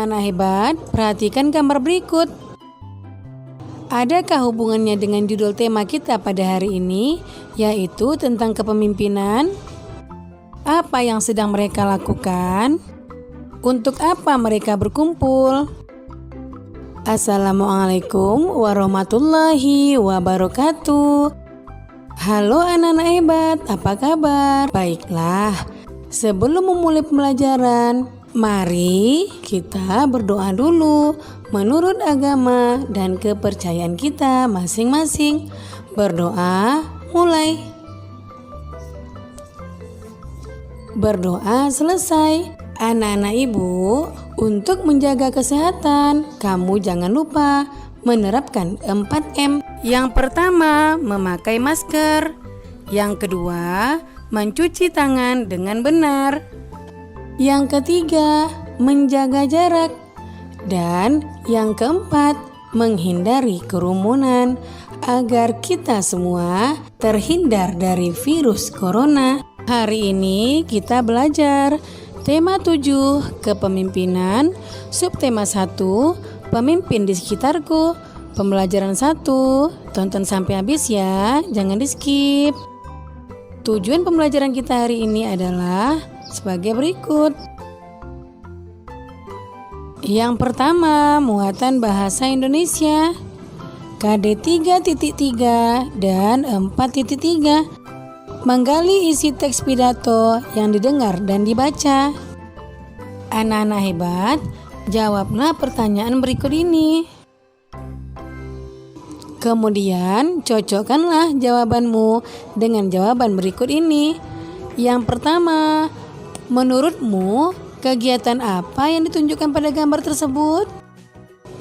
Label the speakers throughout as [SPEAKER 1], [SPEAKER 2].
[SPEAKER 1] anak-anak hebat, perhatikan gambar berikut. Adakah hubungannya dengan judul tema kita pada hari ini, yaitu tentang kepemimpinan? Apa yang sedang mereka lakukan? Untuk apa mereka berkumpul? Assalamualaikum warahmatullahi wabarakatuh. Halo anak-anak hebat, apa kabar? Baiklah, sebelum memulai pembelajaran, mari kita berdoa dulu menurut agama dan kepercayaan kita masing-masing. Berdoa mulai. Berdoa selesai. Anak-anak ibu, untuk menjaga kesehatan, kamu jangan lupa menerapkan 4M. Yang pertama, memakai masker. Yang kedua, mencuci tangan dengan benar. Yang ketiga, menjaga jarak. Dan yang keempat, menghindari kerumunan agar kita semua terhindar dari virus corona. Hari ini kita belajar tema 7, kepemimpinan, subtema 1, pemimpin di sekitarku. Pembelajaran 1, tonton sampai habis ya, jangan di skip. Tujuan pembelajaran kita hari ini adalah sebagai berikut. Yang pertama, muatan bahasa Indonesia KD 3.3 dan 4.3. Menggali isi teks pidato yang didengar dan dibaca. Anak-anak hebat, jawablah pertanyaan berikut ini. Kemudian cocokkanlah jawabanmu dengan jawaban berikut ini. Yang pertama, menurutmu kegiatan apa yang ditunjukkan pada gambar tersebut?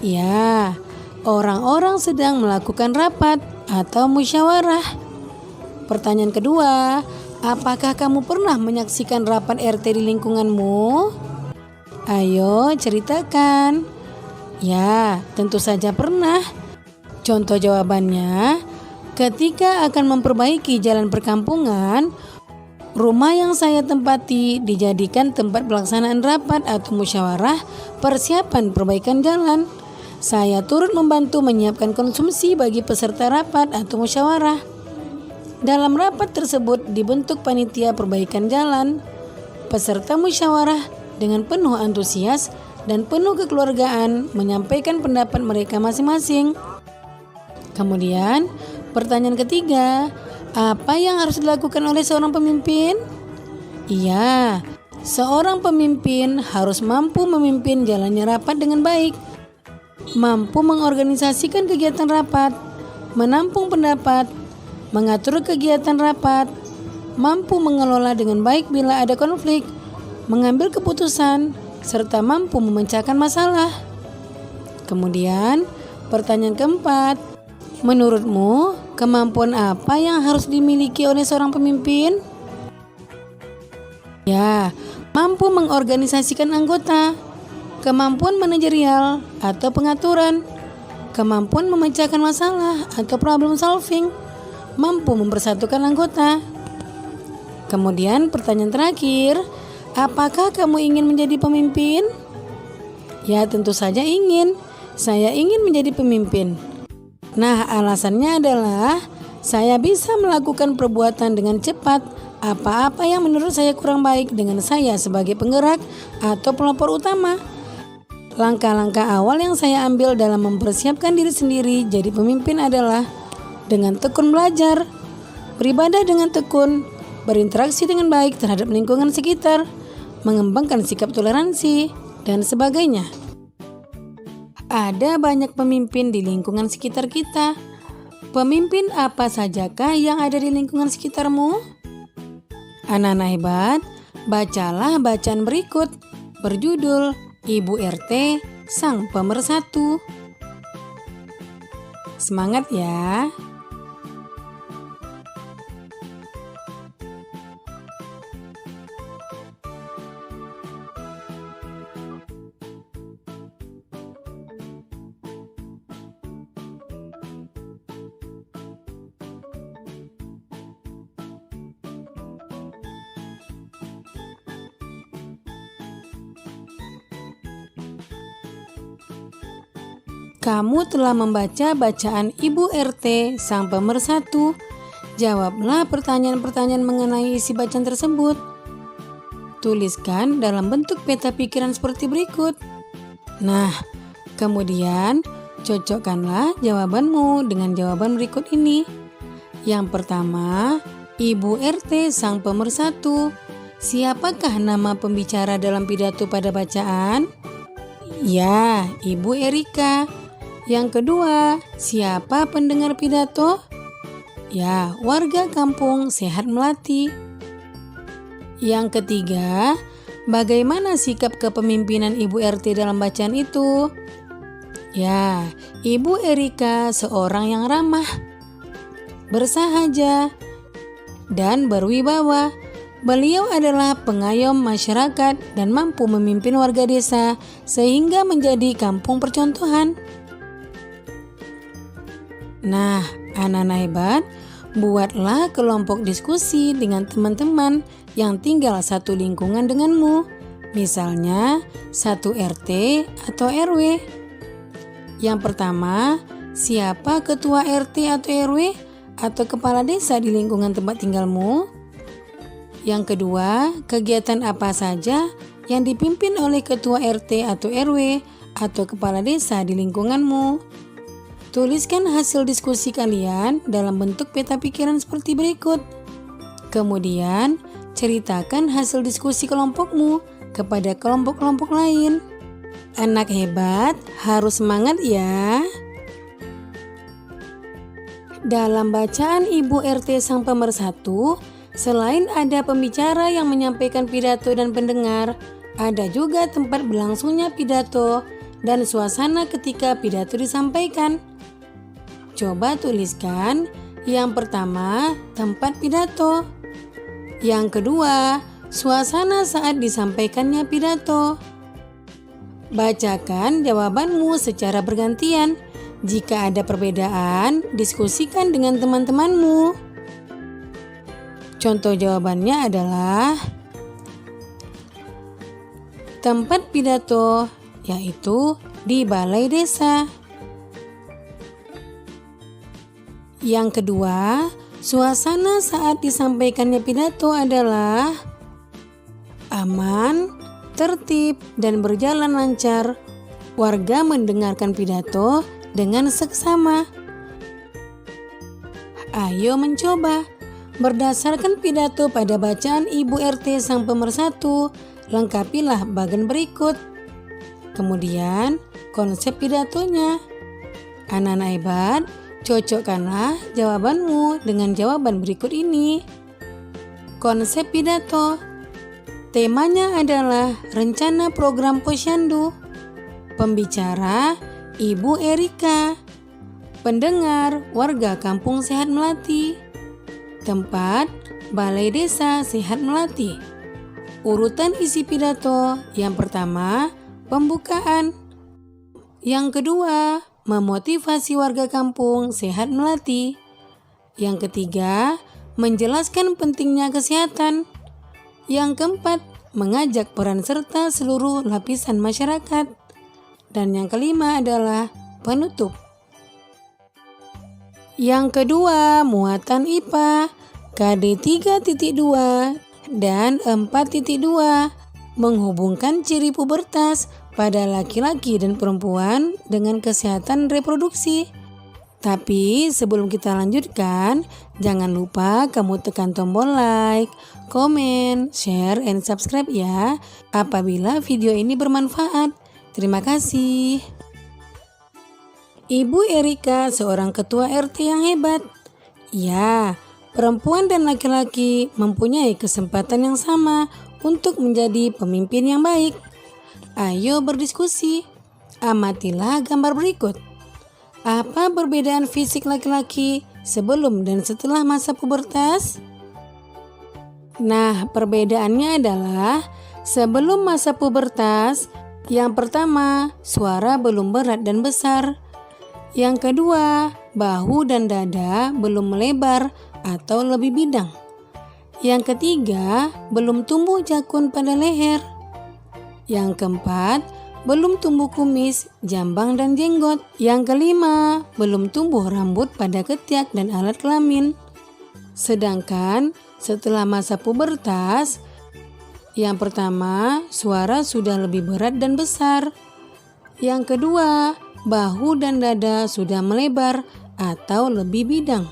[SPEAKER 1] Ya, orang-orang sedang melakukan rapat atau musyawarah. Pertanyaan kedua, apakah kamu pernah menyaksikan rapat RT di lingkunganmu? Ayo ceritakan. Ya, tentu saja pernah. Contoh jawabannya, ketika akan memperbaiki jalan perkampungan, rumah yang saya tempati dijadikan tempat pelaksanaan rapat atau musyawarah persiapan perbaikan jalan. Saya turut membantu menyiapkan konsumsi bagi peserta rapat atau musyawarah. Dalam rapat tersebut dibentuk panitia perbaikan jalan. Peserta musyawarah dengan penuh antusias dan penuh kekeluargaan menyampaikan pendapat mereka masing-masing. Kemudian, pertanyaan ketiga, apa yang harus dilakukan oleh seorang pemimpin? Iya, seorang pemimpin harus mampu memimpin jalannya rapat dengan baik, mampu mengorganisasikan kegiatan rapat, menampung pendapat, mengatur kegiatan rapat, mampu mengelola dengan baik bila ada konflik, mengambil keputusan, serta mampu memecahkan masalah. Kemudian, pertanyaan keempat, menurutmu kemampuan apa yang harus dimiliki oleh seorang pemimpin? Ya, mampu mengorganisasikan anggota, kemampuan manajerial atau pengaturan, kemampuan memecahkan masalah atau problem solving, mampu mempersatukan anggota. Kemudian pertanyaan terakhir, apakah kamu ingin menjadi pemimpin? Ya, tentu saja ingin. Saya ingin menjadi pemimpin. Nah, alasannya adalah saya bisa melakukan perbuatan dengan cepat apa-apa yang menurut saya kurang baik dengan saya sebagai penggerak atau pelopor utama. Langkah-langkah awal yang saya ambil dalam mempersiapkan diri sendiri jadi pemimpin adalah dengan tekun belajar, beribadah dengan tekun, berinteraksi dengan baik terhadap lingkungan sekitar, mengembangkan sikap toleransi, dan sebagainya. Ada banyak pemimpin di lingkungan sekitar kita. Pemimpin apa sajakah yang ada di lingkungan sekitarmu? Anak-anak hebat, bacalah bacaan berikut berjudul Ibu RT Sang Pemersatu. Semangat ya! Kamu telah membaca bacaan Ibu RT sang pemersatu. Jawablah pertanyaan-pertanyaan mengenai isi bacaan tersebut. Tuliskan dalam bentuk peta pikiran seperti berikut. Nah, kemudian cocokkanlah jawabanmu dengan jawaban berikut ini. Yang pertama, Ibu RT sang pemersatu. Siapakah nama pembicara dalam pidato pada bacaan? Ya, Ibu Erika. Yang kedua, siapa pendengar pidato? Ya, warga kampung Sehat Melati. Yang ketiga, bagaimana sikap kepemimpinan Ibu RT dalam bacaan itu? Ya, Ibu Erika seorang yang ramah, bersahaja, dan berwibawa. Beliau adalah pengayom masyarakat dan mampu memimpin warga desa sehingga menjadi kampung percontohan. Nah, anak-anak hebat, buatlah kelompok diskusi dengan teman-teman yang tinggal satu lingkungan denganmu. Misalnya, satu RT atau RW. Yang pertama, siapa ketua RT atau RW atau kepala desa di lingkungan tempat tinggalmu? Yang kedua, kegiatan apa saja yang dipimpin oleh ketua RT atau RW atau kepala desa di lingkunganmu? Tuliskan hasil diskusi kalian dalam bentuk peta pikiran seperti berikut. Kemudian, ceritakan hasil diskusi kelompokmu kepada kelompok-kelompok lain. Anak hebat, harus semangat ya. Dalam bacaan Ibu RT sang pemersatu, selain ada pembicara yang menyampaikan pidato dan pendengar, ada juga tempat berlangsungnya pidato dan suasana ketika pidato disampaikan. Coba tuliskan yang pertama, tempat pidato. Yang kedua, suasana saat disampaikannya pidato. Bacakan jawabanmu secara bergantian. Jika ada perbedaan, diskusikan dengan teman-temanmu. Contoh jawabannya adalah tempat pidato, yaitu di balai desa. Yang kedua, suasana saat disampaikannya pidato adalah aman, tertib, dan berjalan lancar. Warga mendengarkan pidato dengan seksama. Ayo mencoba. Berdasarkan pidato pada bacaan Ibu RT sang pemersatu, lengkapilah bagian berikut. Kemudian, konsep pidatonya. Anak-anak hebat, cocokkanlah jawabanmu dengan jawaban berikut ini. Konsep pidato. Temanya adalah rencana program Posyandu. Pembicara Ibu Erika. Pendengar warga kampung Sehat Melati. Tempat Balai Desa Sehat Melati. Urutan isi pidato. Yang pertama, pembukaan. Yang kedua, memotivasi warga kampung Sehat Melati. Yang ketiga, menjelaskan pentingnya kesehatan. Yang keempat, mengajak peran serta seluruh lapisan masyarakat. Dan yang kelima adalah penutup. Yang kedua, muatan IPA KD 3.2 dan 4.2 menghubungkan ciri pubertas pada laki-laki dan perempuan dengan kesehatan reproduksi. Tapi sebelum kita lanjutkan, jangan lupa kamu tekan tombol like, komen, share, and subscribe ya apabila video ini bermanfaat. Terima kasih. Ibu Erika seorang ketua RT yang hebat. Ya, perempuan dan laki-laki mempunyai kesempatan yang sama untuk menjadi pemimpin yang baik. Ayo berdiskusi. Amatilah gambar berikut. Apa perbedaan fisik laki-laki sebelum dan setelah masa pubertas? Nah, perbedaannya adalah sebelum masa pubertas, yang pertama, suara belum berat dan besar. Yang kedua, bahu dan dada belum melebar atau lebih bidang. Yang ketiga, belum tumbuh jakun pada leher. Yang keempat, belum tumbuh kumis, jambang, dan jenggot. Yang kelima, belum tumbuh rambut pada ketiak dan alat kelamin. Sedangkan setelah masa pubertas, yang pertama, suara sudah lebih berat dan besar. Yang kedua, bahu dan dada sudah melebar atau lebih bidang.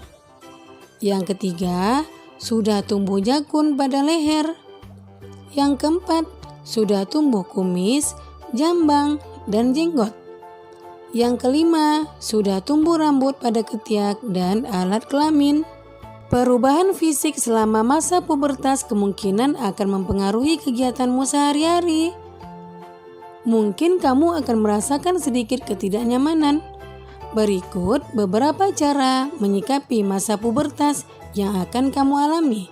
[SPEAKER 1] Yang ketiga, sudah tumbuh jakun pada leher. Yang keempat, sudah tumbuh kumis, jambang, dan jenggot. Yang kelima, sudah tumbuh rambut pada ketiak dan alat kelamin. Perubahan fisik selama masa pubertas kemungkinan akan mempengaruhi kegiatanmu sehari-hari. Mungkin kamu akan merasakan sedikit ketidaknyamanan. Berikut beberapa cara menyikapi masa pubertas yang akan kamu alami.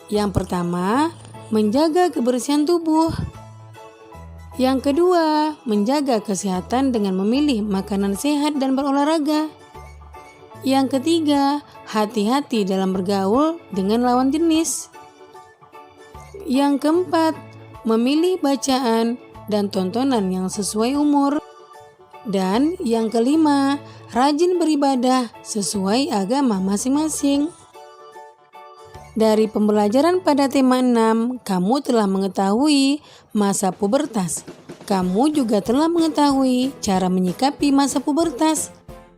[SPEAKER 1] Yang pertama, menjaga kebersihan tubuh. Yang kedua, menjaga kesehatan dengan memilih makanan sehat dan berolahraga. Yang ketiga, hati-hati dalam bergaul dengan lawan jenis. Yang keempat, memilih bacaan dan tontonan yang sesuai umur. Dan yang kelima, rajin beribadah sesuai agama masing-masing. Dari pembelajaran pada tema 6, kamu telah mengetahui masa pubertas. Kamu juga telah mengetahui cara menyikapi masa pubertas.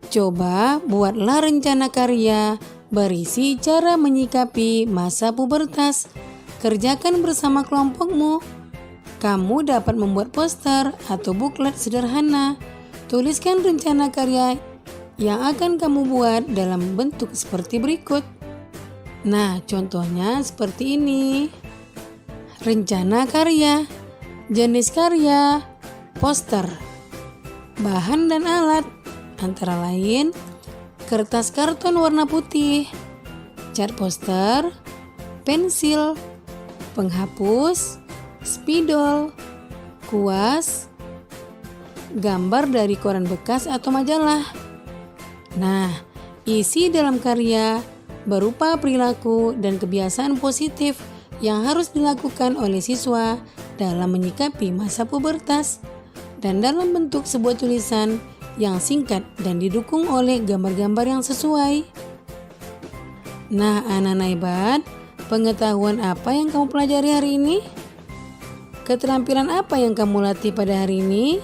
[SPEAKER 1] Coba buatlah rencana karya berisi cara menyikapi masa pubertas. Kerjakan bersama kelompokmu. Kamu dapat membuat poster atau buklet sederhana. Tuliskan rencana karya yang akan kamu buat dalam bentuk seperti berikut. Nah, contohnya seperti ini. Rencana karya, jenis karya, poster, bahan dan alat, antara lain kertas karton warna putih, cat poster, pensil, penghapus, spidol, kuas, gambar dari koran bekas atau majalah. Nah, isi dalam karya berupa perilaku dan kebiasaan positif yang harus dilakukan oleh siswa dalam menyikapi masa pubertas, dan dalam bentuk sebuah tulisan yang singkat dan didukung oleh gambar-gambar yang sesuai. Nah, anak-anak hebat, pengetahuan apa yang kamu pelajari hari ini? Keterampilan apa yang kamu latih pada hari ini?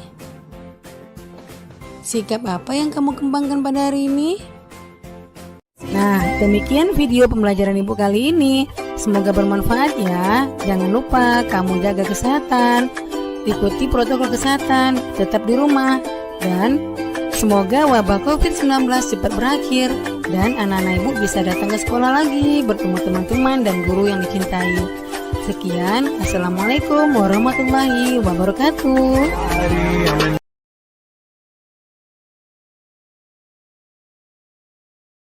[SPEAKER 1] Sikap apa yang kamu kembangkan pada hari ini? Nah, demikian video pembelajaran Ibu kali ini. Semoga bermanfaat ya. Jangan lupa kamu jaga kesehatan, ikuti protokol kesehatan, tetap di rumah, dan semoga wabah COVID-19 cepat berakhir dan anak-anak Ibu bisa datang ke sekolah lagi, bertemu teman-teman dan guru yang dicintai. Sekian, Assalamualaikum warahmatullahi wabarakatuh.